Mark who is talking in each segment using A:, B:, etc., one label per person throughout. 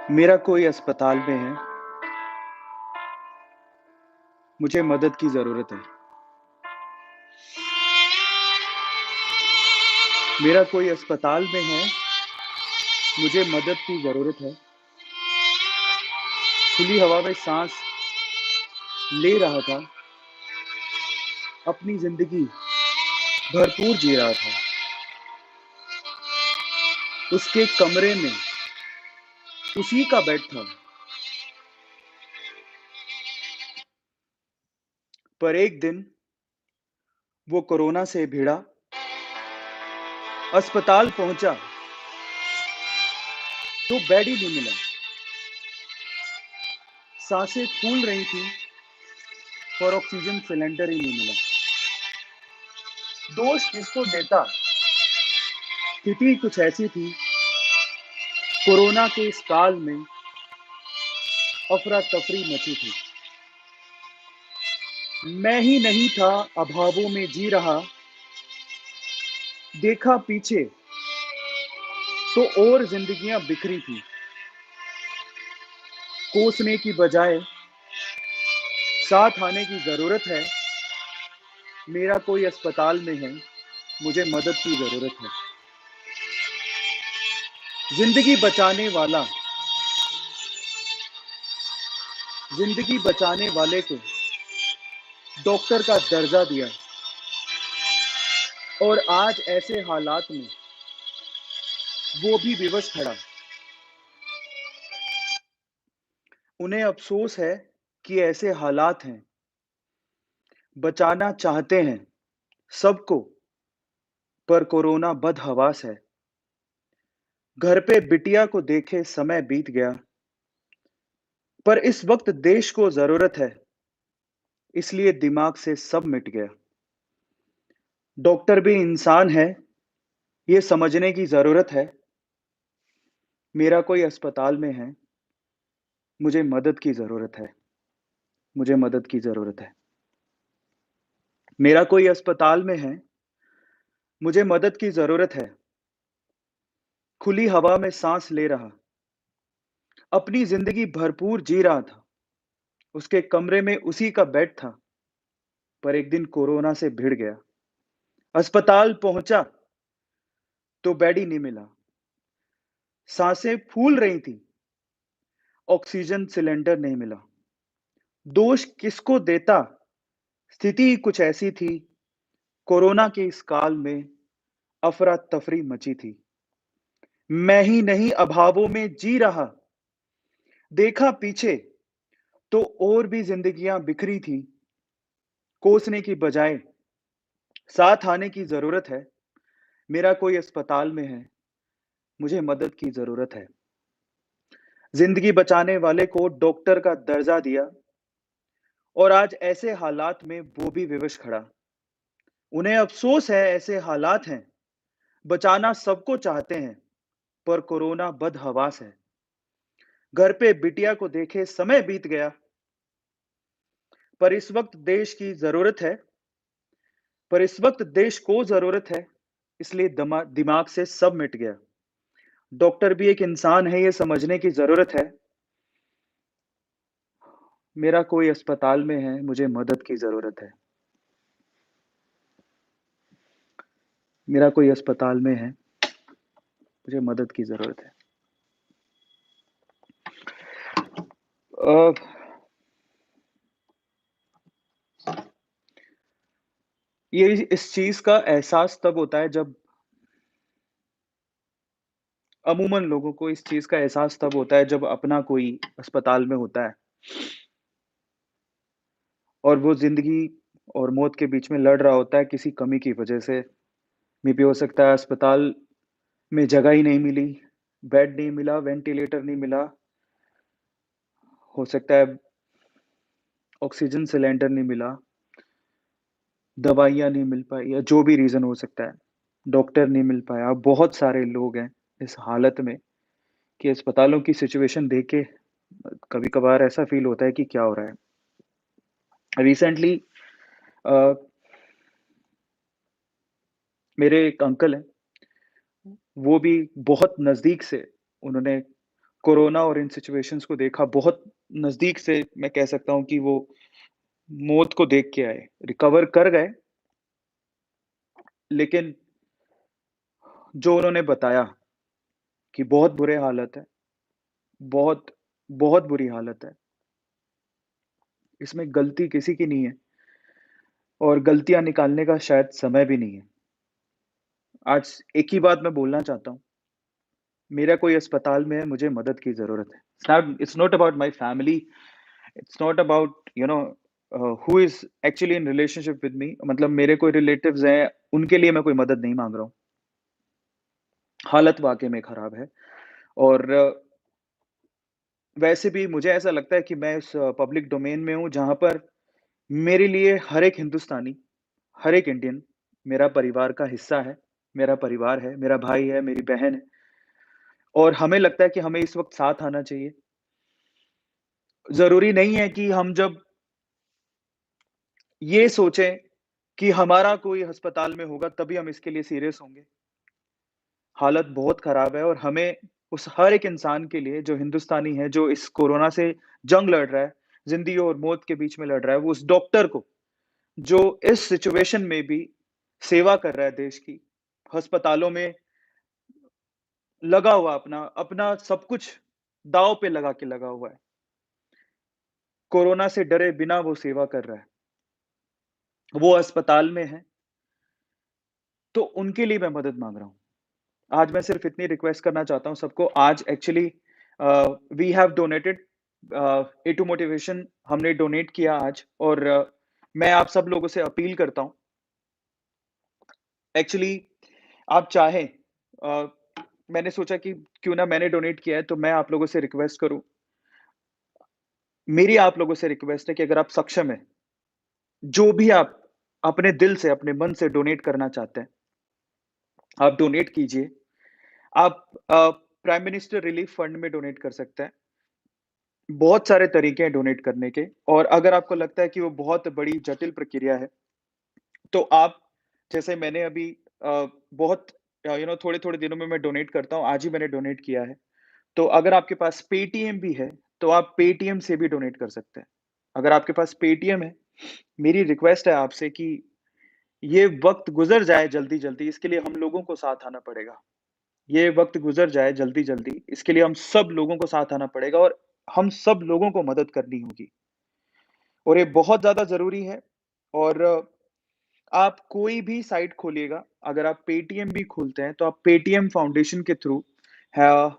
A: मेरा कोई अस्पताल में है, मुझे मदद की ज़रूरत है। मेरा कोई अस्पताल में है, मुझे मदद की ज़रूरत है। खुली हवा में साँस ले रहा था, अपनी ज़िंदगी भरपूर जी रहा था। उसके कमरे में उसी का बेड था, पर एक दिन वो कोरोना से भिड़ा, अस्पताल पहुँचा, तो बेड ही नहीं मिला। साँसें फूल रही थीं, पर ऑक्सीजन सिलेंडर ही नहीं मिला। दोष किसको देता? स्थिति कुछ ऐसी थी, कोरोना के इस काल में अफरा-तफरी मची थी। मैं ही नहीं था अभावों में जी रहा, देखा पीछे तो और ज़िंदगियाँ बिखरी थी। कोसने की बजाय साथ आने की ज़रूरत है, मेरा कोई अस्पताल में है, मुझे मदद की ज़रूरत है। ज़िंदगी बचाने वाला, ज़िंदगी बचाने वाले को डॉक्टर का दर्जा दिया और आज ऐसे हालात में वो भी विवश खड़ा। उन्हें अफ़सोस है कि ऐसे हालात हैं, बचाना चाहते हैं सबको, पर कोरोना बदहवास है। घर पे बिटिया को देखे समय बीत गया, पर इस वक़्त देश को ज़रूरत है, इसलिए दिमाग से सब मिट गया। डॉक्टर भी इंसान है, ये समझने की ज़रूरत है। मेरा कोई अस्पताल में है, मुझे मदद की ज़रूरत है, मुझे मदद की ज़रूरत है। मेरा कोई अस्पताल में है, मुझे मदद की ज़रूरत है। खुली हवा में साँस ले रहा, अपनी ज़िंदगी भरपूर जी रहा था। उसके कमरे में उसी का बेड था, पर एक दिन कोरोना से भिड़ गया। अस्पताल पहुँचा, तो बेड ही नहीं मिला। साँसें फूल रही थीं, ऑक्सीजन सिलेंडर नहीं मिला। दोष किसको देता? स्थिति ही कुछ ऐसी थी, कोरोना के इस काल में अफरा-तफरी मची थी। मैं ही नहीं अभावों में जी रहा, देखा पीछे तो और भी ज़िंदगियाँ बिखरी थीं। कोसने की बजाय साथ आने की ज़रूरत है। मेरा कोई अस्पताल में है, मुझे मदद की ज़रूरत है। ज़िंदगी बचाने वाले को डॉक्टर का दर्जा दिया और आज ऐसे हालात में वो भी विवश खड़ा। उन्हें अफ़सोस है ऐसे हालात हैं, बचाना सबको चाहते हैं, पर कोरोना बदहवास है। घर पे बिटिया को देखे समय बीत गया, पर इस वक़्त देश की ज़रूरत है, पर इस वक़्त देश को ज़रूरत है, इसलिए दिमाग से सब मिट गया। डॉक्टर भी एक इंसान है, ये समझने की ज़रूरत है। मेरा कोई अस्पताल में है, मुझे मदद की ज़रूरत है। मेरा कोई अस्पताल में है, मुझे मदद की ज़रूरत है। अ, ये इस चीज़ का एहसास तब होता है जब अमूमन लोगों को इस चीज़ का एहसास तब होता है जब अपना कोई अस्पताल में होता है और वो ज़िंदगी और मौत के बीच में लड़ रहा होता है किसी कमी की वजह से। मेबी हो सकता है अस्पताल में जगह ही नहीं मिली, बेड नहीं मिला, वेंटिलेटर नहीं मिला, हो सकता है ऑक्सीजन सिलेंडर नहीं मिला, दवाइयाँ नहीं मिल पाई या जो भी रीज़न हो सकता है, डॉक्टर नहीं मिल पाया। बहुत सारे लोग हैं इस हालत में कि अस्पतालों की सिचुएशन देख के कभी-कभार ऐसा फ़ील होता है कि क्या हो रहा है। रिसेंटली अ, मेरे एक अंकल हैं, वो भी बहुत नज़दीक से उन्होंने कोरोना और इन सिचुएशंस को देखा बहुत नज़दीक से मैं कह सकता हूँ कि वो मौत को देख के आए। रिकवर कर गए, लेकिन जो उन्होंने बताया कि बहुत बुरे हालत है, बहुत, बहुत बुरी हालत है। इसमें गलती किसी की नहीं है और गलतियाँ निकालने का शायद समय भी नहीं है। आज एक ही बात मैं बोलना चाहता हूँ, मेरा कोई अस्पताल में है, मुझे मदद की ज़रूरत है। It's not about my family, it's not about who is actually in relationship with me मतलब मेरे कोई रिलेटिव्स हैं, उनके लिए मैं कोई मदद नहीं माँग रहा हूँ। हालत वाक़ई में ख़राब है और वैसे भी मुझे ऐसा लगता है कि मैं इस पब्लिक डोमेन में हूँ, जहाँ पर मेरे लिए हर एक हिंदुस्तानी, हर एक इंडियन मेरा परिवार का हिस्सा है, मेरा परिवार है, मेरा भाई है, मेरी बहन है और हमें लगता है कि हमें इस वक़्त साथ आना चाहिए। ज़रूरी नहीं है कि हम जब ये सोचें कि हमारा कोई अस्पताल में होगा तभी हम इसके लिए सीरियस होंगे। हालत बहुत ख़राब है और हमें उस हर एक इंसान के लिए जो हिंदुस्तानी है, जो इस कोरोना से जंग लड़ रहा है, ज़िंदगी और मौत के बीच में लड़ रहा है, वो उस डॉक्टर को, जो इस सिचुएशन में भी सेवा कर रहा है देश की, अस्पतालों में लगा हुआ अपना अपना सब कुछ दाँव पे लगा के लगा हुआ है। कोरोना से डरे बिना वो सेवा कर रहा है। वो अस्पताल में है, तो उनके लिए मैं मदद माँग रहा हूँ। आज मैं सिर्फ़ इतनी रिक्वेस्ट करना चाहता हूँ सबको आज actually we have donated a to motivation हमने डोनेट किया आज और मैं आप सब लोगों से अपील करता हूँ। एक्चुअली आप चाहें अ, मैंने सोचा कि क्यों ना मैंने डोनेट किया है तो मैं आप लोगों से रिक्वेस्ट करूँ। मेरी आप लोगों से रिक्वेस्ट है कि अगर आप सक्षम हैं, जो भी आप अपने दिल से, अपने मन से डोनेट करना चाहते हैं, आप डोनेट कीजिए। आप प्राइम मिनिस्टर रिलीफ फंड में डोनेट कर सकते हैं। बहुत सारे तरीके हैं डोनेट करने के और अगर आपको लगता है कि वो बहुत बड़ी जटिल प्रक्रिया है, तो आप जैसे मैंने अभी बहुत थोड़े-थोड़े दिनों में मैं डोनेट करता हूँ, आज ही मैंने डोनेट किया है। तो अगर आपके पास पेटीएम भी है, तो आप पेटीएम से भी डोनेट कर सकते हैं। अगर आपके पास पेटीएम है, मेरी रिक्वेस्ट है आपसे कि ये वक़्त गुज़र जाए जल्दी-जल्दी, इसके लिए हम लोगों को साथ आना पड़ेगा। ये वक़्त गुज़र जाए जल्दी-जल्दी, इसके लिए हम सब लोगों को साथ आना पड़ेगा और हम सब लोगों को मदद करनी होगी और ये बहुत ज़्यादा ज़रूरी है और आप कोई भी साइट खोलिएगा, अगर आप पेटीएम भी खोलते हैं, तो आप पेटीएम फाउंडेशन के थ्रू ह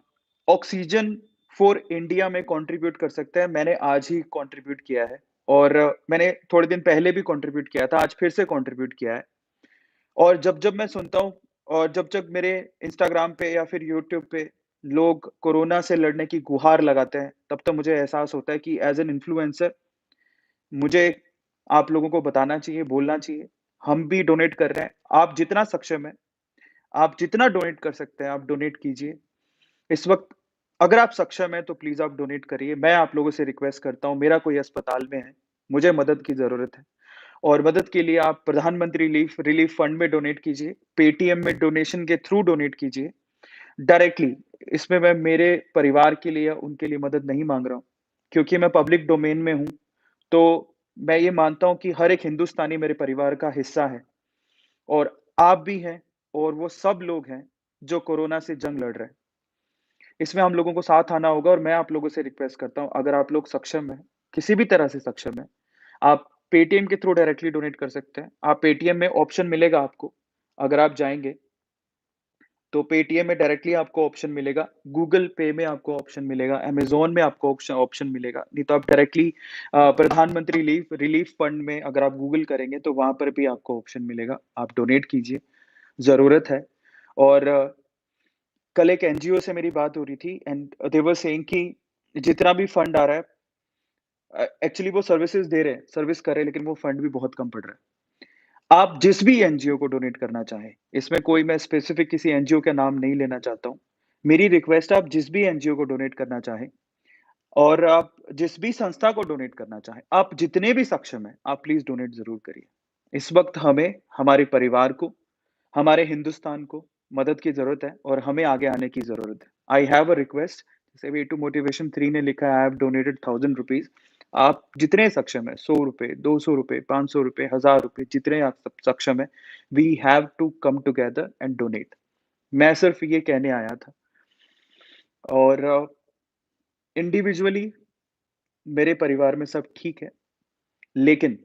A: ऑक्सीजन फॉर इंडिया में कंट्रीब्यूट कर सकते हैं। मैंने आज ही कंट्रीब्यूट किया है और मैंने थोड़े दिन पहले भी कंट्रीब्यूट किया था, आज फिर से कंट्रीब्यूट किया है और जब-जब मैं सुनता हूँ और जब-जब मेरे इंस्टाग्राम पे या फिर यूट्यूब पे लोग कोरोना से लड़ने की गुहार लगाते हैं, तब मुझे एहसास होता है कि एज़ एन इन्फ्लुएंसर मुझे आप लोगों को बताना चाहिए, बोलना चाहिए। हम भी डोनेट कर रहे हैं। आप जितना सक्षम हैं, आप जितना डोनेट कर सकते हैं, आप डोनेट कीजिए। इस वक़्त अगर आप सक्षम हैं, तो प्लीज़ आप डोनेट करिए। मैं आप लोगों से रिक्वेस्ट करता हूँ, मेरा कोई अस्पताल में है, मुझे मदद की ज़रूरत है और मदद के लिए आप प्रधानमंत्री रिलीफ रिलीफ फंड में डोनेट कीजिए, पेटीएम में डोनेशन के थ्रू डोनेट कीजिए, डायरेक्टली। इसमें मैं मेरे परिवार के लिए या उनके लिए मदद नहीं माँग रहा हूँ, क्योंकि मैं पब्लिक डोमेन में हूँ। तो मैं ये मानता हूँ कि हर एक हिंदुस्तानी मेरे परिवार का हिस्सा है और आप भी हैं और वो सब लोग हैं जो कोरोना से जंग लड़ रहे हैं। इसमें हम लोगों को साथ आना होगा और मैं आप लोगों से रिक्वेस्ट करता हूँ, अगर आप लोग सक्षम हैं, किसी भी तरह से सक्षम हैं, आप पेटीएम के थ्रू डायरेक्टली डोनेट कर सकते हैं। आप पेटीएम में ऑप्शन मिलेगा आपको, अगर आप जाएँगे तो पेटीएम में डायरेक्टली आपको ऑप्शन मिलेगा, गूगल पे में आपको ऑप्शन मिलेगा, अमेज़न में आपको ऑप्शन मिलेगा, नहीं तो आप डायरेक्टली प्रधानमंत्री रिलीफ रिलीफ फंड में अगर आप गूगल करेंगे तो वहाँ पर भी आपको ऑप्शन मिलेगा, आप डोनेट कीजिए, ज़रूरत है। और कल एक एनजीओ से मेरी बात हो रही थी एंड दे वर सेइंग कि जितना भी फंड आ रहा है एक्चुअली वो सर्विसेज़ दे रहे हैं, सर्विस कर रहे हैं लेकिन वो फंड भी बहुत कम पड़ रहा है। आप जिस भी एनजीओ को डोनेट करना चाहें, इसमें कोई मैं स्पेसिफिक किसी एनजीओ का नाम नहीं लेना चाहता हूँ। मेरी रिक्वेस्ट है आप जिस भी एनजीओ को डोनेट करना चाहें और आप जिस भी संस्था को डोनेट करना चाहें, आप जितने भी सक्षम हैं, आप प्लीज़ डोनेट ज़रूर करिए। इस वक़्त हमें, हमारे परिवार को, हमारे हिंदुस्तान को मदद की ज़रूरत है और हमें आगे आने की ज़रूरत है। आई हैव अ रिक्वेस्ट जैसे अभी टू मोटिवेशन 3 ने लिखा है, आई हैव डोनेटेड ₹1000। आप जितने सक्षम हैं, ₹100, ₹200, ₹500, ₹1000 जितने आप सक्षम हैं, we have to come together and donate. मैं सिर्फ़ ये कहने आया था और इंडिविजुअली मेरे परिवार में सब ठीक है, लेकिन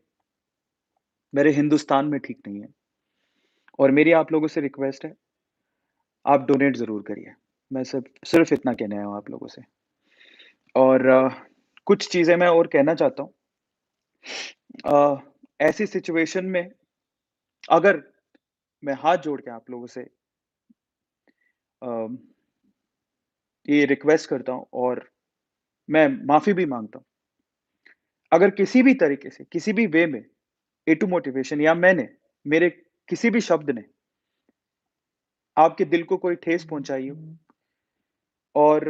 A: मेरे हिंदुस्तान में ठीक नहीं है और मेरी आप लोगों से रिक्वेस्ट है, आप डोनेट ज़रूर करिए। मैं सिर्फ़ इतना कहने आया हूँ आप लोगों से और कुछ चीज़ें मैं और कहना चाहता हूँ। ऐसी सिचुएशन में अगर मैं हाथ जोड़ के आप लोगों से अ, ये रिक्वेस्ट करता हूँ और मैं माफ़ी भी माँगता हूँ। अगर किसी भी तरीके से, किसी भी वे में ए टू मोटिवेशन या मैंने, मेरे किसी भी शब्द ने आपके दिल को कोई ठेस पहुँचाई हो और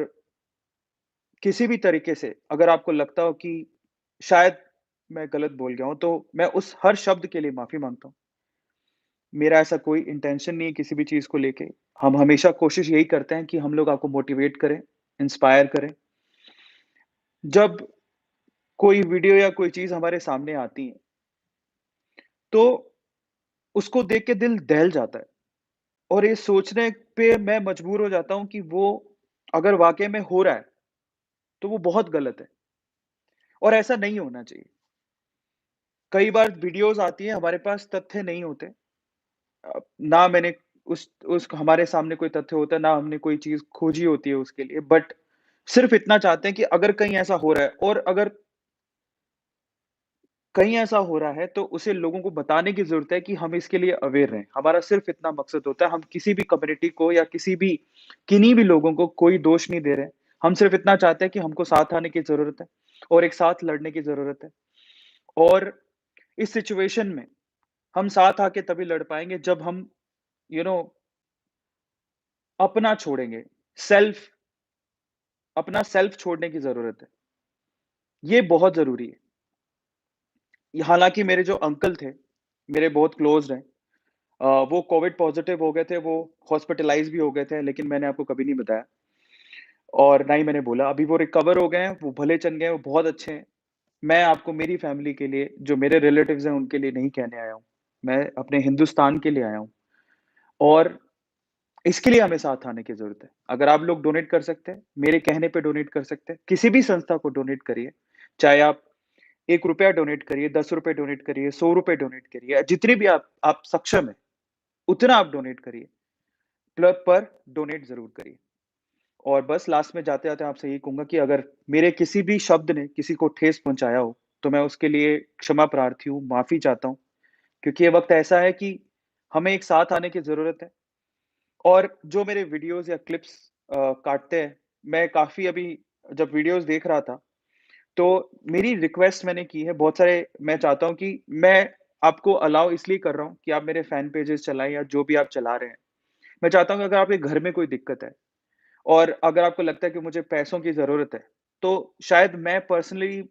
A: किसी भी तरीके से अगर आपको लगता हो कि शायद मैं गलत बोल गया हूँ, तो मैं उस हर शब्द के लिए माफ़ी माँगता हूँ। मेरा ऐसा कोई इंटेंशन नहीं है किसी भी चीज़ को लेके। हम हमेशा कोशिश यही करते हैं कि हम लोग आपको मोटिवेट करें, इंस्पायर करें। जब कोई वीडियो या कोई चीज़ हमारे सामने आती है, तो उसको देख के दिल दहल जाता है और ये सोचने पे मैं मजबूर हो जाता हूँ कि वो अगर वाक़ई में हो रहा है, तो वो बहुत गलत है और ऐसा नहीं होना चाहिए। कई बार वीडियोज़ आती हैं, हमारे पास तथ्य नहीं होते। ना मैंने उस हमारे सामने कोई तथ्य होता है, ना हमने कोई चीज़ खोजी होती है उसके लिए, बट सिर्फ़ इतना चाहते हैं कि अगर कहीं ऐसा हो रहा है और अगर कहीं ऐसा हो रहा है, तो उसे लोगों को बताने की ज़रूरत है कि हम इसके लिए अवेयर रहें। हमारा सिर्फ़ इतना मकसद होता है, हम किसी भी कम्युनिटी को या किन्हीं भी लोगों को कोई दोष नहीं दे रहे हैं। हम सिर्फ़ इतना चाहते हैं कि हमको साथ आने की ज़रूरत है और एक साथ लड़ने की ज़रूरत है और इस सिचुएशन में हम साथ आके तभी लड़ पाएँगे जब हम यू नो अपना छोड़ेंगे, सेल्फ अपना सेल्फ छोड़ने की ज़रूरत है। ये बहुत ज़रूरी है। हालाँकि मेरे जो अंकल थे, मेरे बहुत क्लोज़्ड हैं। वो कोविड पॉज़िटिव हो गए थे, वो हॉस्पिटलाइज़ भी हो गए थे, लेकिन मैंने आपको कभी नहीं बताया और ना ही मैंने बोला। अभी वो रिकवर हो गए हैं, वो भले चल गए हैं, वो बहुत अच्छे हैं। मैं आपको मेरी फ़ैमिली के लिए, जो मेरे रिलेटिव्स हैं, उनके लिए नहीं कहने आया हूँ। मैं अपने हिंदुस्तान के लिए आया हूँ और इसके लिए हमें साथ आने की ज़रूरत है। अगर आप लोग डोनेट कर सकते हैं, मेरे कहने पे डोनेट कर सकते हैं, किसी भी संस्था को डोनेट करिए। चाहे आप ₹1 डोनेट करिए, ₹10 डोनेट करिए, ₹100 डोनेट करिए, जितने भी आप सक्षम हैं, उतना आप डोनेट करिए। पर डोनेट ज़रूर करिए। और बस लास्ट में जाते-जाते आपसे यही कहूँगा कि अगर मेरे किसी भी शब्द ने किसी को ठेस पहुँचाया हो, तो मैं उसके लिए क्षमा प्रार्थी हूँ, माफ़ी चाहता हूँ। क्योंकि ये वक़्त ऐसा है कि हमें एक साथ आने की ज़रूरत है और जो मेरे वीडियोज़ या क्लिप्स काटते हैं, मैं काफ़ी अभी जब वीडियोज़ देख रहा था, तो मेरी रिक्वेस्ट मैंने की है, बहुत सारे मैं चाहता हूँ कि मैं आपको अलाउ इसलिए कर रहा हूँ कि आप मेरे फैन पेजेज़ चलाएँ या जो भी आप चला रहे हैं। मैं चाहता हूँ कि अगर आपके घर में कोई दिक्कत है और अगर आपको लगता है कि मुझे पैसों की ज़रूरत है, तो शायद मैं पर्सनली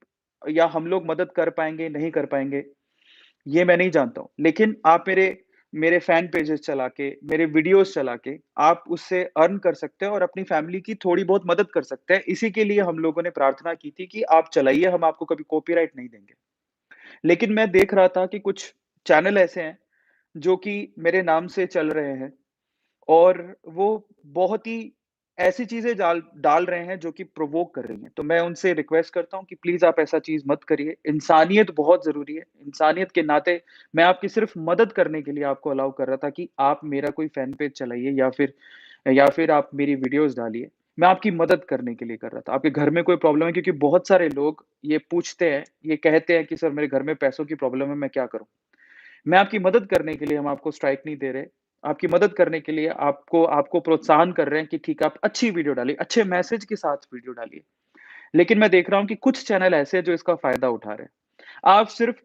A: या हम लोग मदद कर पाएँगे, नहीं कर पाएँगे, ये मैं नहीं जानता हूँ। लेकिन आप मेरे मेरे फैन पेजेज़ चला के, मेरे वीडियोज़ चला के, आप उससे अर्न कर सकते हैं और अपनी फैमिली की थोड़ी बहुत मदद कर सकते हैं। इसी के लिए हम लोगों ने प्रार्थना की थी कि आप चलाइए, हम आपको कभी कॉपीराइट नहीं देंगे। लेकिन मैं देख रहा था कि कुछ चैनल ऐसे हैं, जो कि मेरे नाम से चल रहे हैं और वो बहुत ही ऐसी चीज़ें डाल डाल रहे हैं जो कि प्रोवोक कर रही हैं। तो मैं उनसे रिक्वेस्ट करता हूँ कि प्लीज़ आप ऐसा चीज़ मत करिए। इंसानियत बहुत ज़रूरी है। इंसानियत के नाते मैं आपकी सिर्फ़ मदद करने के लिए आपको अलाउ कर रहा था कि आप मेरा कोई फ़ैन पेज चलाइए या फिर आप मेरी वीडियोज़ डालिए। मैं आपकी मदद करने के लिए कर रहा था। आपके घर में कोई प्रॉब्लम है क्योंकि बहुत सारे लोग ये पूछते हैं, ये कहते हैं कि सर मेरे घर में पैसों की प्रॉब्लम है, मैं क्या करूँ? मैं आपकी मदद करने के लिए हम आपको स्ट्राइक नहीं दे रहे। आपकी मदद करने के लिए आपको आपको प्रोत्साहन कर रहे हैं कि ठीक है, आप अच्छी वीडियो डालिए, अच्छे मैसेज के साथ वीडियो डालिए। लेकिन मैं देख रहा हूँ कि कुछ चैनल ऐसे हैं जो इसका फ़ायदा उठा रहे हैं। आप सिर्फ़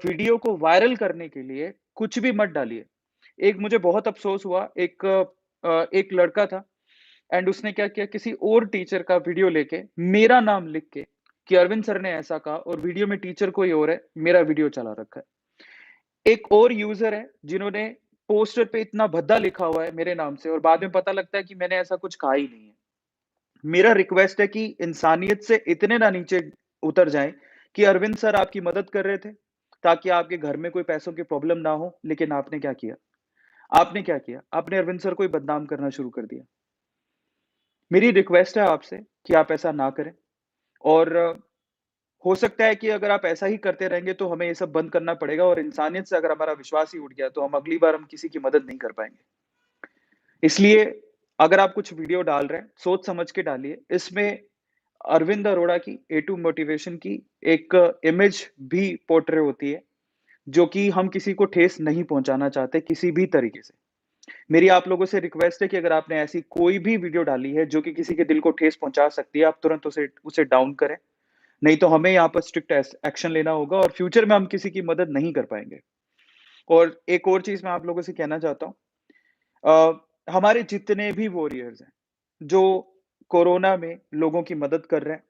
A: वीडियो को वायरल करने के लिए कुछ भी मत डालिए। एक मुझे बहुत अफ़सोस हुआ, एक लड़का था एंड उसने क्या किया, किसी और टीचर का वीडियो लेके मेरा नाम लिख के कि अरविंद सर ने ऐसा कहा और वीडियो में टीचर कोई और है, मेरा वीडियो चला रखा है। एक और यूज़र है, जिन्होंने पोस्टर पे इतना भद्दा लिखा हुआ है मेरे नाम से और बाद में पता लगता है कि मैंने ऐसा कुछ कहा ही नहीं है। मेरा रिक्वेस्ट है कि इंसानियत से इतने ना नीचे उतर जाएँ कि अरविंद सर आपकी मदद कर रहे थे, ताकि आपके घर में कोई पैसों की प्रॉब्लम ना हो, लेकिन आपने क्या किया? आपने क्या किया? आपने अरविंद सर को ही बदनाम करना शुरू कर दिया। मेरी रिक्वेस्ट है आपसे कि आप ऐसा ना करें और हो सकता है कि अगर आप ऐसा ही करते रहेंगे तो हमें ये सब बंद करना पड़ेगा और इंसानियत से अगर हमारा विश्वास ही उठ गया, तो हम अगली बार हम किसी की मदद नहीं कर पाएँगे। इसलिए अगर आप कुछ वीडियो डाल रहे हैं, सोच समझ के डालिए। इसमें अरविंद अरोड़ा की ए टू मोटिवेशन की एक इमेज भी पोर्ट्रे होती है, जो कि हम किसी को ठेस नहीं पहुँचाना चाहते किसी भी तरीके से। मेरी आप लोगों से रिक्वेस्ट है कि अगर आपने ऐसी कोई भी वीडियो डाली है, जो कि किसी के दिल को ठेस पहुँचा सकती है, आप तुरंत उसे उसे डाउन करें। नहीं तो हमें यहाँ पर स्ट्रिक्ट एक्शन लेना होगा और फ्यूचर में हम किसी की मदद नहीं कर पाएँगे। और एक और चीज़ मैं आप लोगों से कहना चाहता हूँ हमारे जितने भी वॉरियर्स हैं, जो कोरोना में लोगों की मदद कर रहे हैं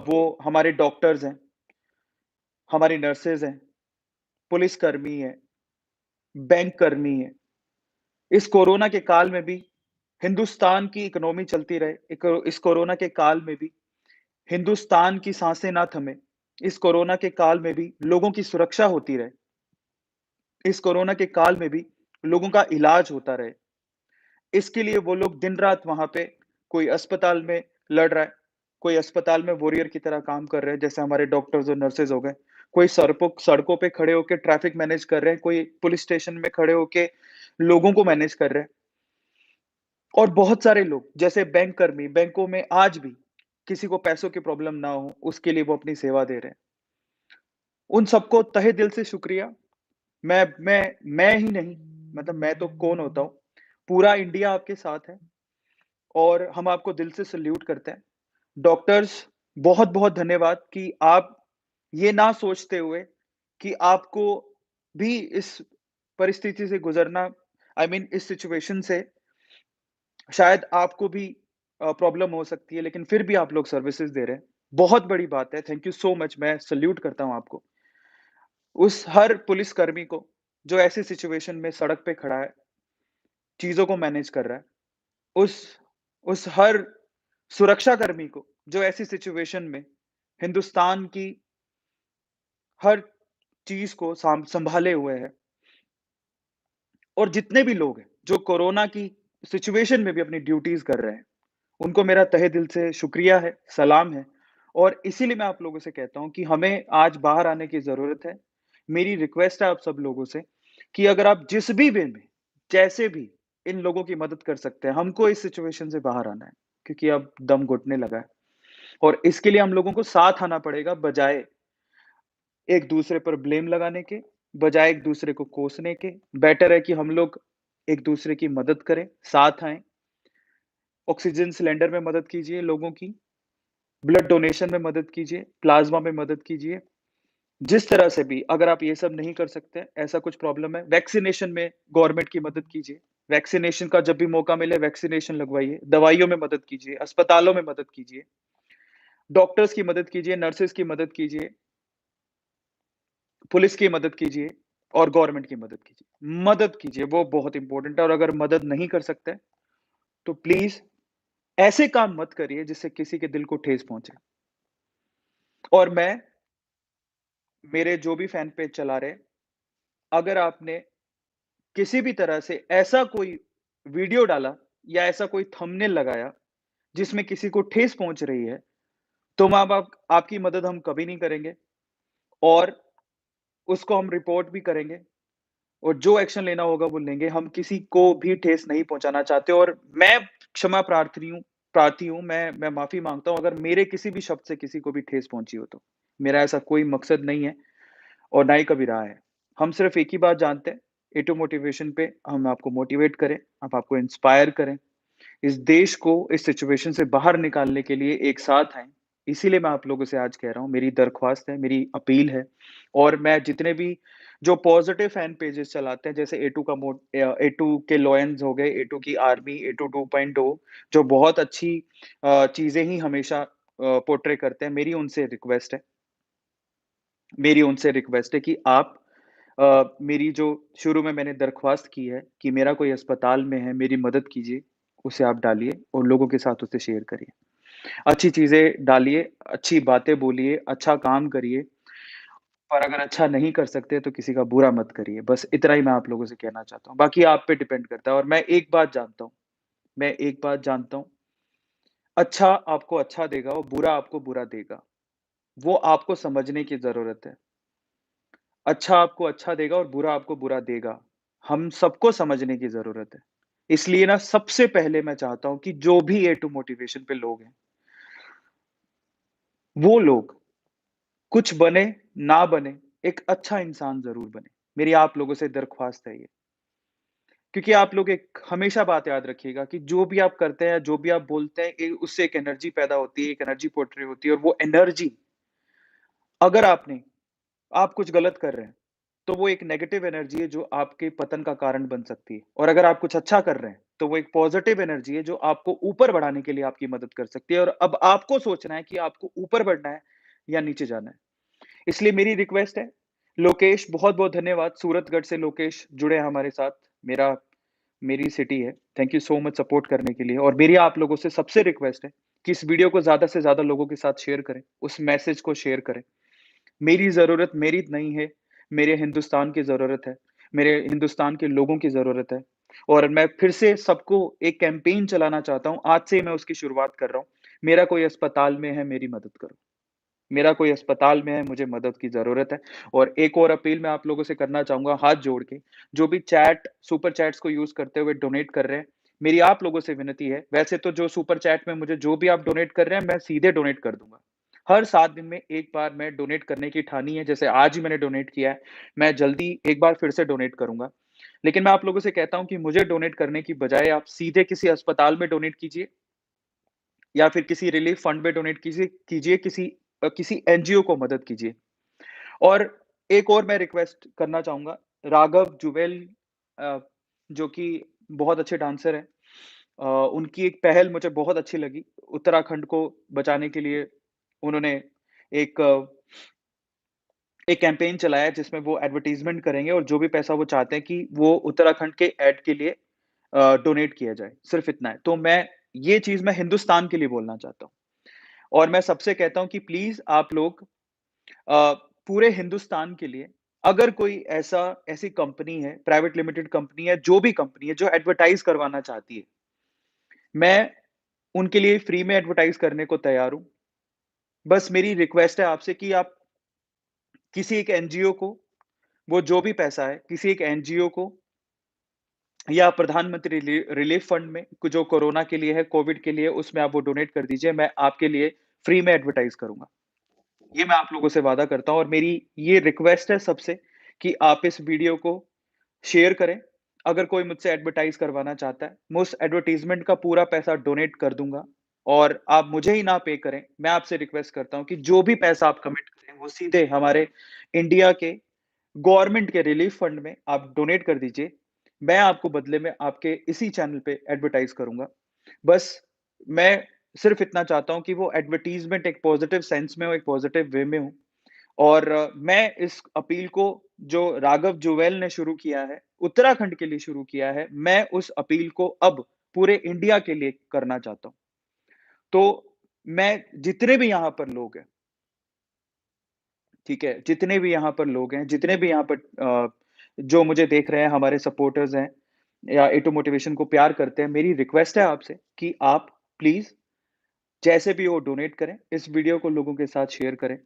A: वो हमारे डॉक्टर्स हैं, हमारी नर्सेज़ हैं, पुलिसकर्मी हैं, बैंक कर्मी हैं। इस कोरोना के काल में भी हिंदुस्तान की इकोनॉमी चलती रहे, इस कोरोना के काल में भी हिंदुस्तान की साँसें ना थमें, इस कोरोना के काल में भी लोगों की सुरक्षा होती रहे, इस कोरोना के काल में भी लोगों का इलाज होता रहे। इसके लिए वो लोग दिन-रात वहाँ पे कोई अस्पताल में लड़ रहा है, कोई अस्पताल में वॉरियर की तरह काम कर रहे हैं, जैसे हमारे डॉक्टर्स और नर्सेज़ हो गए। कोई सड़कों पे खड़े होके ट्रैफिक मैनेज कर रहे हैं, कोई पुलिस स्टेशन में खड़े होके लोगों को मैनेज कर रहे हैं। और बहुत सारे लोग जैसे बैंक कर्मी, बैंकों में आज भी किसी को पैसों की प्रॉब्लम ना हो, उसके लिए वो अपनी सेवा दे रहे हैं। उन सबको तहे दिल से शुक्रिया। मैं ही नहीं, मतलब मैं तो कौन होता हूँ, पूरा इंडिया आपके साथ है और हम आपको दिल से सैल्यूट करते हैं। डॉक्टर्स बहुत-बहुत धन्यवाद कि आप ये ना सोचते हुए कि आपको भी इस परिस्थिति से गुज़रना इस सिचुएशन से शायद आपको भी प्रॉब्लम हो सकती है, लेकिन फिर भी आप लोग सर्विसेज़ दे रहे हैं। बहुत बड़ी बात है, थैंक यू सो मच मैं सैल्यूट करता हूँ आपको। उस हर पुलिसकर्मी को, जो ऐसी सिचुएशन में सड़क पे खड़ा है, चीज़ों को मैनेज कर रहा है। उस उस हर सुरक्षाकर्मी को, जो ऐसी सिचुएशन में हिंदुस्तान की हर चीज़ को सँभाले हुए है और जितने भी लोग हैं, जो कोरोना की सिचुएशन में भी अपनी ड्यूटीज़ कर रहे हैं, उनको मेरा तहे दिल से शुक्रिया है, सलाम है और इसीलिए मैं आप लोगों से कहता हूँ कि हमें आज बाहर आने की ज़रूरत है। मेरी रिक्वेस्ट है आप सब लोगों से कि अगर आप जिस भी वे में, जैसे भी इन लोगों की मदद कर सकते हैं, हमको इस सिचुएशन से बाहर आना है, क्योंकि अब दम घुटने लगा है और इसके लिए हम लोगों को साथ आना पड़ेगा बजाए एक-दूसरे पर ब्लेम लगाने के, बजाए एक-दूसरे को कोसने के। बेटर है कि हम लोग एक-दूसरे की मदद करें, साथ आएँ, ऑक्सीजन सिलेंडर में मदद कीजिए लोगों की, ब्लड डोनेशन में मदद कीजिए, प्लाज़्मा में मदद कीजिए। जिस तरह से भी अगर आप ये सब नहीं कर सकते, ऐसा कुछ प्रॉब्लम है, वैक्सीनेशन में गवर्नमेंट की मदद कीजिए। वैक्सीनेशन का जब भी मौका मिले वैक्सीनेशन लगवाइए, दवाइयों में मदद कीजिए, अस्पतालों में मदद कीजिए, डॉक्टर्स की मदद कीजिए, नर्सेज़ की मदद कीजिए, पुलिस की मदद कीजिए और गवर्नमेंट की मदद कीजिए। मदद कीजिए, वो बहुत इम्पोर्टेंट है और अगर मदद नहीं कर सकते, तो प्लीज़ ऐसे काम मत करिए जिससे किसी के दिल को ठेस पहुँचे। और मैं मेरे जो भी फैन पेज चला रहे, अगर आपने किसी भी तरह से ऐसा कोई वीडियो डाला या ऐसा कोई थंबनेल लगाया, जिसमें किसी को ठेस पहुँच रही है, तो माँ-बाप आपकी मदद हम कभी नहीं करेंगे और उसको हम रिपोर्ट भी करेंगे और जो एक्शन लेना होगा वो लेंगे। हम किसी को भी ठेस नहीं पहुँचाना चाहते और मैं क्षमा प्रार्थी हूँ, मैं माफ़ी माँगता हूँ अगर मेरे किसी भी शब्द से किसी को भी ठेस पहुँची हो तो। मेरा ऐसा कोई मकसद नहीं है और ना ही कभी रहा है। हम सिर्फ़ एक ही बात जानते हैं, ए टू मोटिवेशन पे हम आपको मोटिवेट करें, हम आपको इंस्पायर करें। इस देश को इस सिचुएशन से बाहर निकालने के लिए एक साथ आएँ। इसीलिए मैं आप लोगों से आज कह रहा हूँ, मेरी दरख्वास्त है, मेरी अपील है और मैं जितने भी जो पॉज़िटिव फैन पेजेज़ चलाते हैं, जैसे ए टू के लॉयंस हो गए, ए टू की आर्मी, ए टू 2.0 जो बहुत अच्छी चीज़ें ही हमेशा पोर्ट्रे करते हैं। मेरी उनसे रिक्वेस्ट है कि आप मेरी जो शुरू में मैंने दरख्वास्त की है कि मेरा कोई अस्पताल में है, मेरी मदद कीजिए उसे आप डालिए और लोगों के साथ उसे शेयर करिए। अच्छी चीज़ें डालिए, अच्छी बातें बोलिए, अच्छा काम करिए और अगर अच्छा नहीं कर सकते तो किसी का बुरा मत करिए। बस इतना ही मैं आप लोगों से कहना चाहता हूँ। बाकी आप पे डिपेंड करता है और मैं एक बात जानता हूँ, अच्छा आपको अच्छा देगा और बुरा आपको बुरा देगा। वो आपको समझने की ज़रूरत है। अच्छा आपको अच्छा देगा और बुरा आपको बुरा देगा। हम सबको समझने की ज़रूरत है। इसलिए ना सबसे पहले मैं चाहता हूँ कि जो भी ए टू मोटिवेशन पे लोग हैं, वो लोग कुछ बने, ना बने, एक अच्छा इंसान ज़रूर बने। मेरी आप लोगों से दरख्वास्त है ये। क्योंकि आप लोग एक हमेशा बात याद रखिएगा कि जो भी आप करते हैं, जो भी आप बोलते हैं, उससे एक एनर्जी पैदा होती है, एक एनर्जी पोर्ट्रे होती है और वो एनर्जी अगर आप कुछ गलत कर रहे हैं, तो वो एक नेगेटिव एनर्जी है जो आपके पतन का कारण बन सकती है और अगर आप कुछ अच्छा कर रहे हैं, तो वो एक पॉजिटिव एनर्जी है जो आपको ऊपर बढ़ाने के लिए आपकी मदद कर सकती है और अब आपको सोचना है कि आपको ऊपर बढ़ना है या नीचे जाना है। इसलिए मेरी रिक्वेस्ट है, लोकेश बहुत-बहुत धन्यवाद सूरतगढ़ से लोकेश जुड़े हैं हमारे साथ। मेरा मेरी सिटी है। Thank you so much support करने के लिए और मेरी आप लोगों से सबसे रिक्वेस्ट है कि इस वीडियो को ज़्यादा से ज़्यादा लोगों के साथ शेयर करें, उस मैसेज को शेयर करें। मेरी ज़रूरत मेरी नहीं है, मेरे हिंदुस्तान की ज़रूरत है, मेरे हिंदुस्तान के लोगों की ज़रूरत है और मैं फिर से सबको एक कैंपेन चलाना चाहता हूँ, आज से मैं उसकी शुरुआत कर रहा हूँ। मेरा कोई अस्पताल में है, मेरी मदद करो। मेरा कोई अस्पताल में है, मुझे मदद की ज़रूरत है और एक और अपील मैं आप लोगों से करना चाहूँगा हाथ जोड़ के, जो भी सुपर चैट्स को यूज़ करते हुए डोनेट कर रहे हैं, मेरी आप लोगों से विनती है, वैसे तो जो सुपर चैट में मुझे जो भी आप डोनेट कर रहे हैं, मैं सीधे डोनेट कर दूँगा। हर 7 दिन में 1 बार मैं डोनेट करने की ठानी है, जैसे आज ही मैंने डोनेट किया है, मैं जल्दी एक बार फिर से डोनेट करूँगा। लेकिन मैं आप लोगों से कहता हूँ कि मुझे डोनेट करने की बजाय आप सीधे किसी अस्पताल में डोनेट कीजिए या फिर किसी रिलीफ फंड में डोनेट कीजिए किसी एनजीओ को मदद कीजिए। और एक और मैं रिक्वेस्ट करना चाहूँगा, राघव जुवेल जो कि बहुत अच्छे डांसर हैं। उनकी एक पहल मुझे बहुत अच्छी लगी। उत्तराखंड को बचाने के लिए उन्होंने एक एक कैंपेन चलाया है जिसमें वो एडवर्टाइज़मेंट करेंगे और जो भी पैसा वो चाहते हैं कि वो उत्तराखंड के एड के लिए डोनेट किया जाए, सिर्फ़ इतना है। तो ये चीज़ मैं हिंदुस्तान के लिए बोलना चाहता हूँ और मैं सबसे कहता हूँ कि प्लीज़ आप लोग अ, पूरे हिंदुस्तान के लिए अगर कोई ऐसी कंपनी है, प्राइवेट लिमिटेड कंपनी है, जो भी कंपनी है जो एडवर्टाइज़ करवाना चाहती है, मैं उनके लिए फ्री में एडवर्टाइज़ करने को तैयार हूँ। बस मेरी रिक्वेस्ट है आपसे कि आप किसी एक एनजीओ को वो जो भी पैसा है, किसी एक एनजीओ को या प्रधानमंत्री रिलीफ फंड में जो कोरोना के लिए है, कोविड के लिए, उसमें आप वो डोनेट कर दीजिए। मैं आपके लिए फ्री में एडवर्टाइज़ करूँगा। ये मैं आप लोगों से वादा करता हूँ और मेरी ये रिक्वेस्ट है सबसे कि आप इस वीडियो को शेयर करें। अगर कोई मुझसे एडवर्टाइज़ करवाना चाहता है, मैं उस एडवर्टाइज़मेंट का पूरा पैसा डोनेट कर दूँगा और आप मुझे ही ना पे करें। मैं आपसे रिक्वेस्ट करता हूँ कि जो भी पैसा आप कमिट करें, वो सीधे हमारे इंडिया के गवर्नमेंट के रिलीफ फंड में आप डोनेट कर दीजिए। मैं आपको बदले में आपके इसी चैनल पे एडवर्टाइज़ करूँगा। बस मैं सिर्फ़ इतना चाहता हूँ कि वो एडवर्टाइज़मेंट एक पॉज़िटिव सेंस में हो, एक पॉज़िटिव वे में हो और मैं इस अपील को जो राघव जुवेल ने शुरू किया है, उत्तराखंड के लिए शुरू किया है, मैं उस अपील को अब पूरे इंडिया के लिए करना चाहता हूँ। तो मैं जितने भी यहाँ पर लोग हैं, ठीक है? जितने भी यहाँ पर लोग हैं, जितने भी यहाँ पर जो मुझे देख रहे हैं, हमारे सपोर्टर्स हैं या ए टू मोटिवेशन को प्यार करते हैं, मेरी रिक्वेस्ट है आपसे कि आप प्लीज़ जैसे भी हो डोनेट करें, इस वीडियो को लोगों के साथ शेयर करें।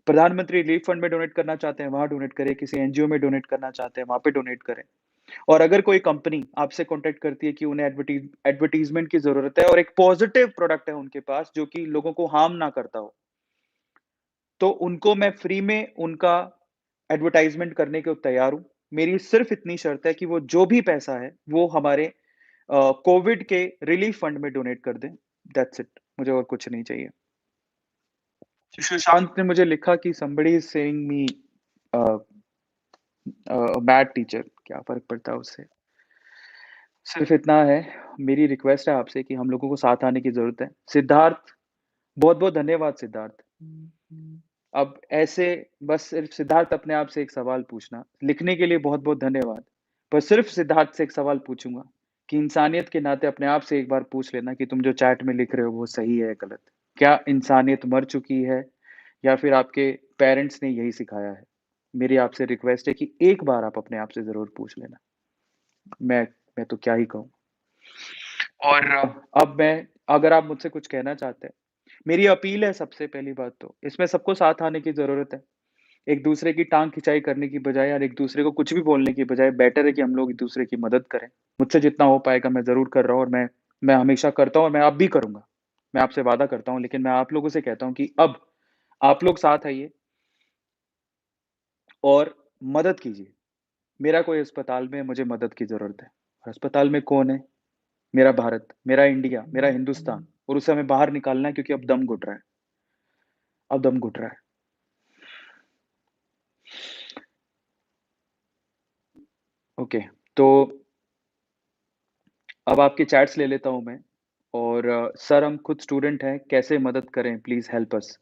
A: प्रधानमंत्री रिलीफ फंड में डोनेट करना चाहते हैं, वहाँ डोनेट करें, किसी एनजीओ में डोनेट करना चाहते हैं, वहाँ पे डोनेट करें। और अगर कोई कंपनी आपसे कॉन्टैक्ट करती है कि उन्हें एडवर्टाइज़मेंट की ज़रूरत है और एक पॉज़िटिव प्रोडक्ट है उनके पास जो कि लोगों को हार्म ना करता हो, तो उनको मैं फ्री में उनका एडवर्टाइज़मेंट करने को तैयार हूँ। मेरी सिर्फ़ इतनी शर्त है कि वो जो भी पैसा है, वो हमारे कोविड के रिलीफ फंड में डोनेट कर दें। दैट्स इट, मुझे और कुछ नहीं चाहिए। सुशांत ने मुझे लिखा कि somebody is saying me a bad teacher, क्या फ़र्क पड़ता है उससे? सिर्फ़ इतना है, मेरी रिक्वेस्ट है आपसे कि हम लोगों को साथ आने की ज़रूरत है। सिद्धार्थ, बहुत-बहुत धन्यवाद सिद्धार्थ। अब ऐसे बस सिर्फ़ सिद्धार्थ अपने आप से एक सवाल पूछना, लिखने के लिए बहुत-बहुत धन्यवाद। पर सिर्फ़ सिद्धार्थ से एक सवाल पूछूँगा कि इंसानियत के नाते अपने आप से एक बार पूछ लेना कि तुम जो चैट में लिख रहे हो वो सही है या गलत? क्या इंसानियत मर चुकी है या फिर आपके पेरेंट्स ने यही सिखाया है? मेरी आपसे रिक्वेस्ट है कि एक बार आप अपने आप से ज़रूर पूछ लेना। मैं मैं तो क्या ही कहूँ। और अब मैं अगर आप मुझसे कुछ कहना चाहते हैं, मेरी अपील है सबसे पहली बात तो, इसमें सबको साथ आने की ज़रूरत है। एक-दूसरे की टाँग खिंचाई करने की बजाय और एक-दूसरे को कुछ भी बोलने की बजाय बेटर है कि हम लोग एक-दूसरे की मदद करें। मुझसे जितना हो पाएगा मैं ज़रूर कर रहा हूँ और मैं हमेशा करता हूँ और मैं अब भी करूँगा। मैं आपसे वादा करता हूँ, लेकिन मैं आप लोगों से कहता हूँ कि अब आप लोग साथ आइए और मदद कीजिए। मेरा कोई अस्पताल में मुझे मदद की ज़रूरत है। अस्पताल में कौन है? मेरा भारत, मेरा इंडिया, मेरा हिंदुस्तान और उसे हमें बाहर निकालना है क्योंकि अब दम घुट रहा है। अब दम घुट रहा है। ओके, तो अब आपके चैट्स ले लेता हूँ मैं और सर हम खुद स्टूडेंट हैं, कैसे मदद करें? Please help us.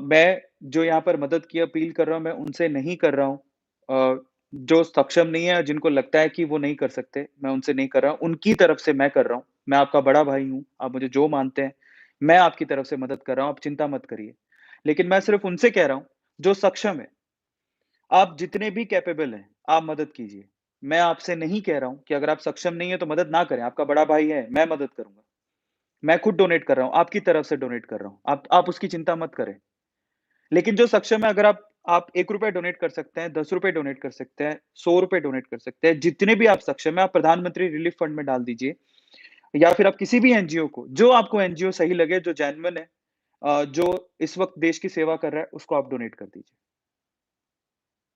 A: मैं जो यहाँ पर मदद की अपील कर रहा हूँ, मैं उनसे नहीं कर रहा हूँ जो सक्षम नहीं है, जिनको लगता है कि वो नहीं कर सकते, मैं उनसे नहीं कर रहा हूँ, उनकी तरफ से मैं कर रहा हूँ। मैं आपका बड़ा भाई हूँ, आप मुझे जो मानते हैं, मैं आपकी तरफ से मदद कर रहा हूँ, आप चिंता मत करिए। लेकिन मैं सिर्फ़ उनसे कह रहा हूँ, जो सक्षम है। आप जितने भी कैपेबल हैं, आप मदद कीजिए। मैं आपसे नहीं कह रहा हूँ कि अगर आप सक्षम नहीं हैं, तो मदद ना करें, आपका बड़ा भाई है, मैं मदद करूँगा। मैं खुद डोनेट कर रहा हूँ, आपकी तरफ से डोनेट कर रहा हूँ। आप उसकी चिंता मत करें। लेकिन जो सक्षम है अगर आप ₹1 डोनेट कर सकते हैं, ₹10 डोनेट कर सकते हैं, ₹100 डोनेट कर सकते हैं, जितने भी आप सक्षम हैं, आप प्रधानमंत्री रिलीफ फंड में डाल दीजिए या फिर आप किसी भी एनजीओ को, जो आपको एनजीओ सही लगे, जो जेन्युइन है जो इस वक़्त देश की सेवा कर रहा है, उसको आप डोनेट कर दीजिए।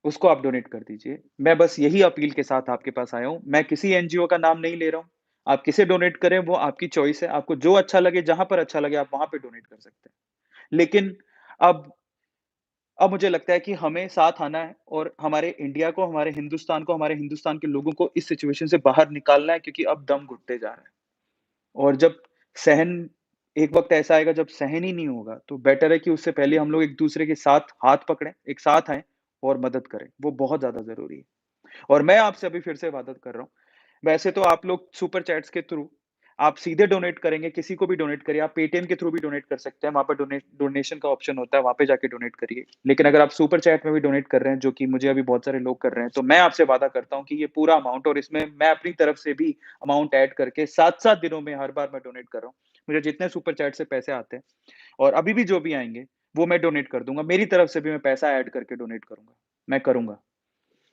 A: उसको आप डोनेट कर दीजिए। मैं बस यही अपील के साथ आपके पास आया हूँ। मैं किसी एनजीओ का नाम नहीं ले रहा हूँ। आप किसे डोनेट करें वो आपकी चॉइस है। आपको जो अच्छा लगे, जहाँ पर अच्छा लगे आप वहाँ पे डोनेट कर सकते हैं। लेकिन अब अब मुझे लगता है कि हमें साथ आना है और हमारे इंडिया को, हमारे हिंदुस्तान के लोगों को इस सिचुएशन से बाहर निकालना है क्योंकि अब दम घुटते जा रहा है। और जब सहन एक वक़्त ऐसा आएगा जब सहन ही नहीं होगा, तो बेटर है कि उससे पहले हम लोग एक-दूसरे के साथ हाथ पकड़ें, एक साथ आएँ और मदद करें। वो बहुत ज़्यादा ज़रूरी है। और मैं आपसे अभी फिर से वादा कर रहा हूँ, वैसे तो आप लोग सुपर चैट्स के थ्रू आप सीधे डोनेट करेंगे, किसी को भी डोनेट करिए, आप पेटीएम के थ्रू भी डोनेट कर सकते हैं, वहाँ पे डोनेशन का ऑप्शन होता है, वहाँ पे जाके डोनेट करिए। लेकिन अगर आप सुपर चैट में भी डोनेट कर रहे हैं, जो कि मुझे अभी बहुत सारे लोग कर रहे हैं, तो मैं आपसे वादा करता हूँ कि ये पूरा अमाउंट और इसमें मैं अपनी तरफ से भी अमाउंट ऐड करके 7-7 दिनों में हर बार मैं डोनेट कर रहा हूँ। मुझे जितने सुपर चैट से पैसे आते हैं और अभी भी जो भी आएँगे, वो मैं डोनेट कर दूँगा। मेरी तरफ से भी मैं पैसा ऐड करके डोनेट करूँगा, मैं करूँगा।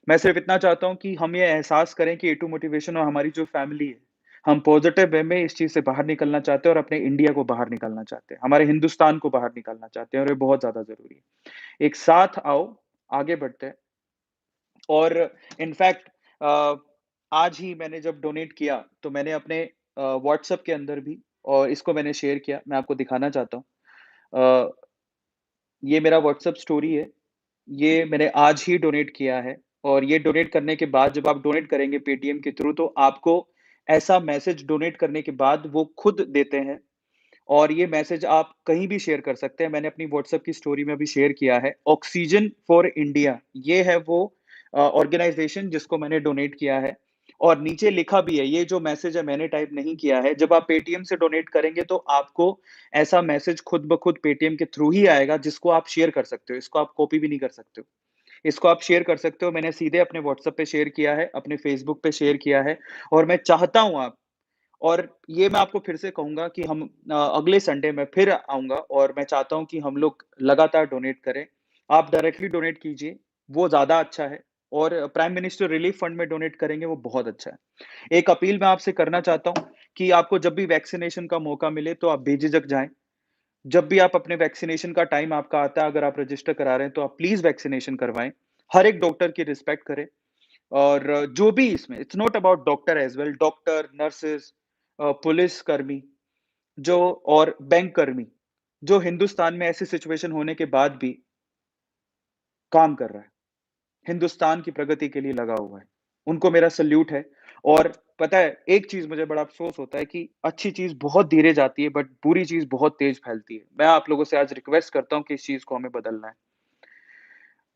A: मैं सिर्फ़ इतना चाहता हूँ कि हम ये एहसास करें कि ए टू मोटिवेशन और हमारी जो फ़ैमिली है, हम पॉज़िटिव वे में इस चीज़ से बाहर निकलना चाहते हैं और अपने इंडिया को बाहर निकालना चाहते हैं। हमारे हिंदुस्तान को बाहर निकालना चाहते हैं और ये बहुत ज़्यादा ज़रूरी है। एक साथ आओ, आगे बढ़ते हैं और इनफैक्ट अ, आज ही मैंने जब डोनेट किया, तो मैंने अपने व्हाट्सएप के अंदर भी और इसको मैंने शेयर किया, मैं आपको दिखाना चाहता हूँ। अ, ये मेरा व्हाट्सएप स्टोरी है। ये मैंने आज ही डोनेट किया है और ये डोनेट करने के बाद जब आप डोनेट करेंगे पेटीएम के थ्रू तो आपको ऐसा मैसेज डोनेट करने के बाद वो खुद देते हैं और ये मैसेज आप कहीं भी शेयर कर सकते हैं। मैंने अपनी व्हाट्सएप की स्टोरी में भी शेयर किया है। ऑक्सीजन फॉर इंडिया ये है वो ऑर्गेनाइज़ेशन जिसको मैंने डोनेट किया है और नीचे लिखा भी है, ये जो मैसेज है मैंने टाइप नहीं किया है। जब आप पेटीएम से डोनेट करेंगे तो आपको ऐसा मैसेज खुद ब खुद पेटीएम के थ्रू ही आएगा जिसको आप शेयर कर सकते हो। इसको आप कॉपी भी नहीं कर सकते हो। इसको आप शेयर कर सकते हो। मैंने सीधे अपने व्हाट्सएप पे शेयर किया है, अपने फेसबुक पे शेयर किया है और मैं चाहता हूँ आप और ये मैं आपको फिर से कहूँगा कि हम अगले संडे मैं फिर आऊँगा और मैं चाहता हूँ कि हम लोग लगातार डोनेट करें। आप डायरेक्टली डोनेट कीजिए, वो ज़्यादा अच्छा है और प्राइम मिनिस्टर रिलीफ फंड में डोनेट करेंगे, वो बहुत अच्छा है। एक अपील मैं आपसे करना चाहता हूँ कि आपको जब भी वैक्सीनेशन का मौका मिले, तो आप बेझिझक जाएँ। जब भी आप अपने वैक्सीनेशन का टाइम आपका आता है, अगर आप रजिस्टर करा रहे हैं, तो आप प्लीज़ वैक्सीनेशन करवाएँ। हर एक डॉक्टर की रिस्पेक्ट करें। और जो भी इसमें it's not about doctor as well doctor, nurses police कर्मी जो और बैंक कर्मी, जो हिंदुस्तान में ऐसी सिचुएशन होने के बाद भी काम कर रहा है, हिंदुस्तान की प्रगति के लिए लगा हुआ है। उनको मेरा सैल्यूट है और पता है एक चीज़ मुझे बड़ा अफ़सोस होता है कि अच्छी चीज़ बहुत धीरे जाती है बट बुरी चीज़ बहुत तेज़ फैलती है। मैं आप लोगों से आज रिक्वेस्ट करता हूँ कि इस चीज़ को हमें बदलना है।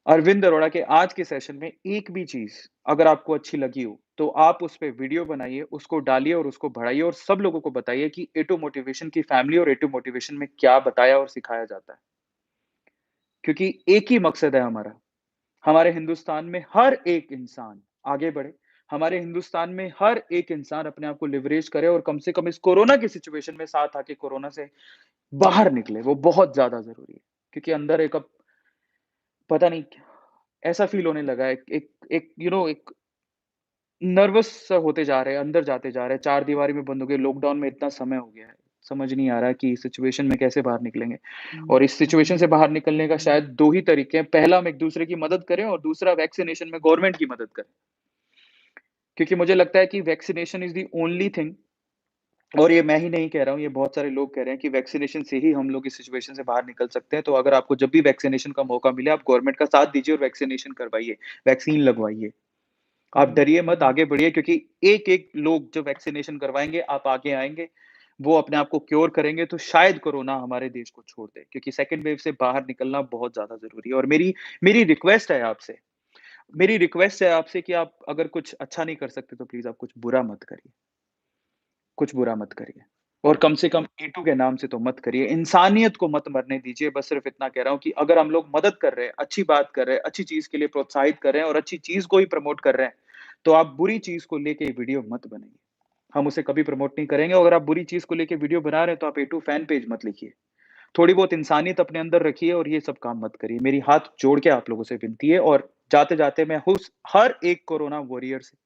A: अरविंद अरोड़ा के आज के सेशन में एक भी चीज़ अगर आपको अच्छी लगी हो, तो आप उस पे वीडियो बनाइए, उसको डालिए और उसको बढ़ाइए और सब लोगों को बताइए कि ए टू मोटिवेशन की फैमिली और ए टू मोटिवेशन में क्या बताया और सिखाया जाता है। क्योंकि एक ही मकसद है हमारा, हमारे हिंदुस्तान में हर एक इंसान आगे बढ़े, हमारे हिंदुस्तान में हर एक इंसान अपने आप को लिवरेज करे और कम से कम इस कोरोना की सिचुएशन में साथ आके कोरोना से बाहर निकले, वो बहुत ज़्यादा ज़रूरी है। क्योंकि अंदर एक अब पता नहीं ऐसा फ़ील होने लगा है, एक एक एक नर्वस सा होते जा रहे हैं, अंदर जाते जा रहे हैं, चार दीवारी में बंद हो गए, लॉकडाउन में इतना समय हो गया है, समझ नहीं आ रहा कि इस सिचुएशन में कैसे बाहर निकलेंगे और इस सिचुएशन से बाहर निकलने का शायद 2 ही तरीके हैं, पहला हम एक-दूसरे की मदद करें और दूसरा वैक्सीनेशन में गवर्नमेंट की मदद करें। क्योंकि मुझे लगता है कि vaccination is the only thing और ये मैं ही नहीं कह रहा हूँ, ये बहुत सारे लोग कह रहे हैं कि वैक्सीनेशन से ही हम लोग इस सिचुएशन से बाहर निकल सकते हैं, तो अगर आपको जब भी वैक्सीनेशन का मौका मिले, आप गवर्नमेंट का साथ दीजिए और वैक्सीनेशन करवाइए, वैक्सीन लगवाइए। आप डरिए मत, आगे बढ़िए क्योंकि एक-एक लोग जो वैक्सीनेशन करवाएँगे, आप आगे आएँगे, वो अपने आप को क्योर करेंगे, तो शायद कोरोना हमारे देश को छोड़ दे क्योंकि सेकंड वेव से बाहर निकलना बहुत ज़्यादा ज़रूरी है और मेरी मेरी रिक्वेस्ट है आपसे मेरी रिक्वेस्ट है आपसे कि आप अगर कुछ अच्छा नहीं कर सकते, तो प्लीज़ आप कुछ बुरा मत करिए, कुछ बुरा मत करिए और कम से कम ए2 के नाम से तो मत करिए, इंसानियत को मत मरने दीजिए, बस सिर्फ़ इतना कह रहा हूँ कि अगर हम लोग मदद कर रहे हैं, अच्छी बात कर रहे हैं, अच्छी चीज़ के लिए प्रोत्साहित कर रहे हैं और अच्छी चीज़ को ही प्रमोट कर रहे हैं, तो आप बुरी चीज़ को लेके वीडियो मत बनाइए। हम उसे कभी प्रमोट नहीं करेंगे और अगर आप बुरी चीज़ को लेके वीडियो बना रहे हैं, तो आप ए2 फैन पेज मत लिखिए। थोड़ी बहुत इंसानियत अपने अंदर रखिए और ये सब काम मत करिए। मेरी हाथ जोड़ के आप लोगों से विनती है और जाते-जाते मैं उस हर एक कोरोना वॉरियर से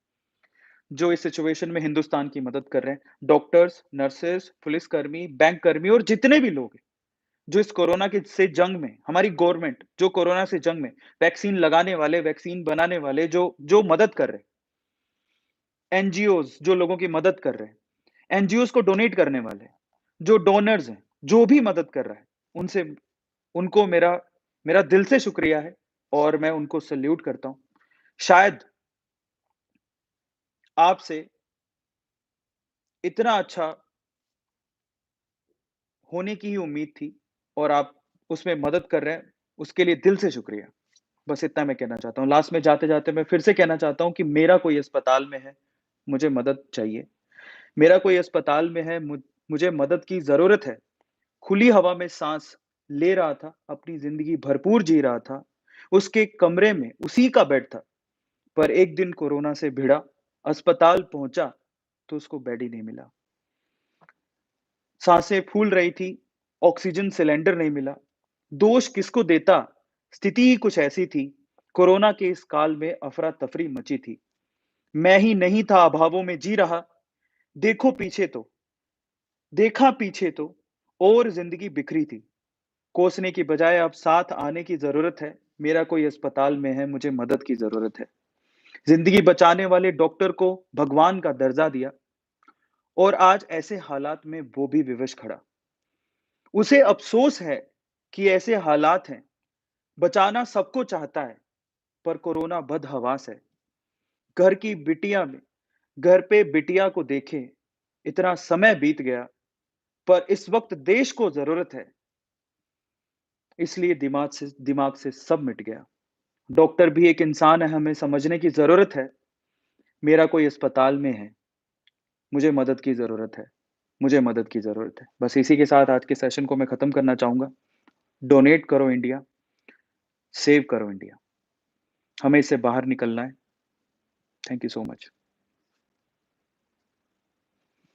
A: जो इस सिचुएशन में हिंदुस्तान की मदद कर रहे हैं, डॉक्टर्स, नर्सेस, पुलिसकर्मी, बैंक कर्मी और जितने भी लोग हैं, जो इस कोरोना के से जंग में हमारी गवर्नमेंट जो कोरोना से जंग में वैक्सीन लगाने वाले, वैक्सीन बनाने वाले जो जो मदद कर रहे हैं, एनजीओज़ जो लोगों की मदद कर रहे हैं, एनजीओज़ को डोनेट करने वाले, जो डोनर्स हैं, जो भी मदद कर रहा है, उनसे उनको मेरा मेरा दिल से शुक्रिया है और मैं उनको सैल्यूट करता हूँ। शायद आपसे इतना अच्छा होने की ही उम्मीद थी और आप उसमें मदद कर रहे हैं, उसके लिए दिल से शुक्रिया। बस इतना मैं कहना चाहता हूँ। लास्ट में जाते-जाते मैं फिर से कहना चाहता हूँ कि मेरा कोई अस्पताल में है, मुझे मदद चाहिए। मेरा कोई अस्पताल में है, मुझे मदद की ज़रूरत है। खुली हवा में साँस ले रहा था, अपनी ज़िंदगी भरपूर जी रहा था। उसके कमरे में उसी का बेड था, पर एक दिन कोरोना से भिड़ा, अस्पताल पहुँचा, तो उसको बेड ही नहीं मिला। साँसें फूल रही थी, ऑक्सीजन सिलेंडर नहीं मिला। दोष किसको देता? स्थिति ही कुछ ऐसी थी। कोरोना के इस काल में अफ़रा-तफ़री मची थी। मैं ही नहीं था अभावों में जी रहा। देखो पीछे तो देखा पीछे तो और ज़िंदगी बिखरी थी। कोसने की बजाय अब साथ आने की ज़रूरत है। मेरा कोई अस्पताल में है, मुझे मदद की ज़रूरत है। ज़िंदगी बचाने वाले डॉक्टर को भगवान का दर्जा दिया और आज ऐसे हालात में वो भी विवश खड़ा। उसे अफ़सोस है कि ऐसे हालात हैं। बचाना सबको चाहता है, पर कोरोना बदहवास है। घर की बिटिया में घर पे बिटिया को देखे, इतना समय बीत गया, पर इस वक़्त देश को ज़रूरत है, इसलिए दिमाग से सब मिट गया। डॉक्टर भी एक इंसान है, हमें समझने की ज़रूरत है। मेरा कोई अस्पताल में है, मुझे मदद की ज़रूरत है, मुझे मदद की ज़रूरत है। बस इसी के साथ आज के सेशन को मैं ख़त्म करना चाहूँगा। डोनेट करो इंडिया, सेव करो इंडिया। हमें इससे बाहर निकलना है। Thank you so much.